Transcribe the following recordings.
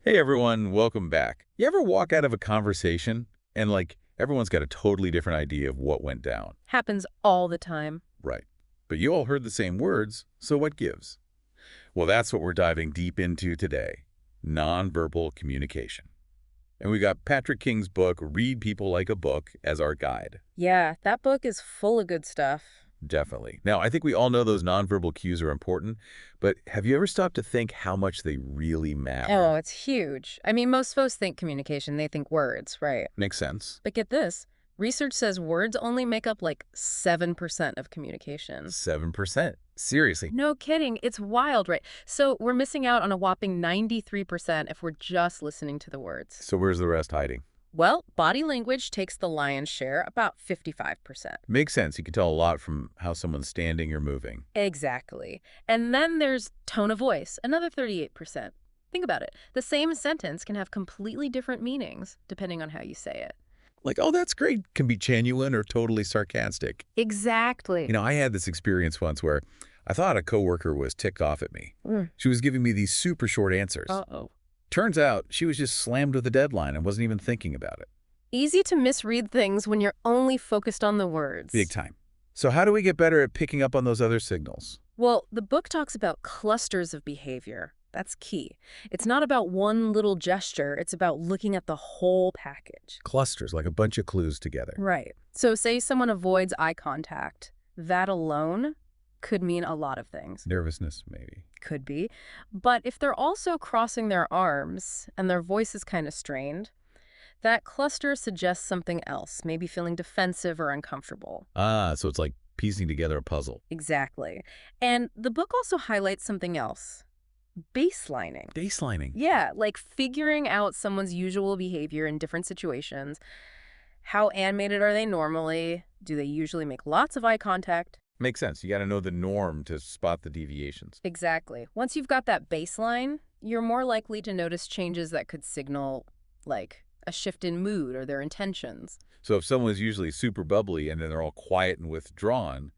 Hey everyone, welcome back. You ever walk out of a conversation and everyone's got a totally different idea of what went down? Happens all the time. Right. But you all heard the same words, so what gives? Well, that's what we're diving deep into today. Nonverbal communication. And we got Patrick King's book, Read People Like a Book, as our guide. Yeah, that book is full of good stuff. Definitely. Now, I think we all know those nonverbal cues are important, but have you ever stopped to think how much they really Oh, matter? it's huge. I mean, most folks think communication, they think words, right? Makes sense. But get this, research says words only make up like 7% of communication. 7%. Seriously. No kidding, it's wild, right? So we're missing out on a whopping 93% if we're just listening to the words. So where's the rest hiding? Well, body language takes the lion's share, about 55%. Makes sense. You can tell a lot from how someone's standing or moving. Exactly. And then there's tone of voice, another 38%. Think about it. The same sentence can have completely different meanings depending on how you say it. Like, oh, that's great, can be genuine or totally sarcastic. Exactly. I had this experience once where I thought a coworker was ticked off at me. She was giving me these super short answers. Uh-oh. Turns out she was just slammed with a deadline and wasn't even thinking about it. Easy to misread things when you're only focused on the words. Big time. So how do we get better at picking up on those other signals? Well, the book talks about clusters of behavior. That's key. It's not about one little gesture. It's about looking at the whole package. Clusters, like a bunch of clues together. Right. So say someone avoids eye contact. That alone could mean a lot of things. Nervousness, maybe. Could be. But if they're also crossing their arms and their voice is kind of strained, that cluster suggests something else, maybe feeling defensive or uncomfortable. Ah, so it's like piecing together a puzzle. Exactly. And the book also highlights something else. Baselining. Baselining. Yeah, like figuring out someone's usual behavior in different situations. How animated are they normally? Do they usually make lots of eye contact? Makes sense. You got to know the norm to spot the deviations. Exactly. Once you've got that baseline, you're more likely to notice changes that could signal, like, a shift in mood or their intentions. So if someone's usually super bubbly and then they're all quiet and withdrawn,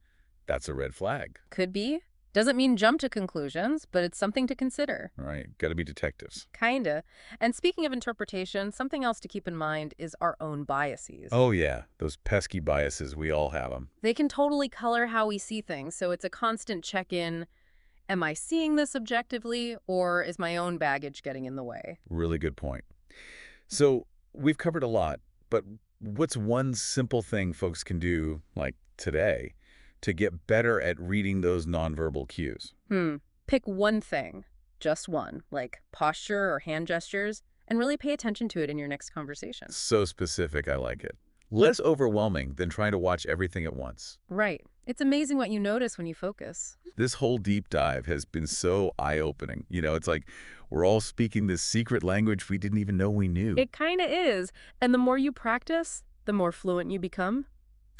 that's a red flag. Could be. Doesn't mean jump to conclusions, but it's something to consider. All right, got to be detectives. Kinda. And speaking of interpretation, something else to keep in mind is our own biases. Oh yeah, those pesky biases, we all have them. They can totally color how we see things, so it's a constant check-in. Am I seeing this objectively, or is my own baggage getting in the way? Really good point. So we've covered a lot, but what's one simple thing folks can do, like today, to get better at reading those nonverbal cues? Pick one thing, just one, like posture or hand gestures, and really pay attention to it in your next conversation. So specific, I like it. Less overwhelming than trying to watch everything at once. Right. It's amazing what you notice when you focus. This whole deep dive has been so eye-opening. It's like we're all speaking this secret language we didn't even know we knew. It kind of is. And the more you practice, the more fluent you become.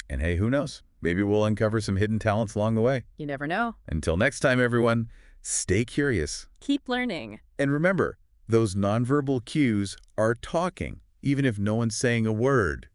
And hey, who knows? Maybe we'll uncover some hidden talents along the way. You never know. Until next time, everyone, stay curious. Keep learning. And remember, those nonverbal cues are talking, even if no one's saying a word.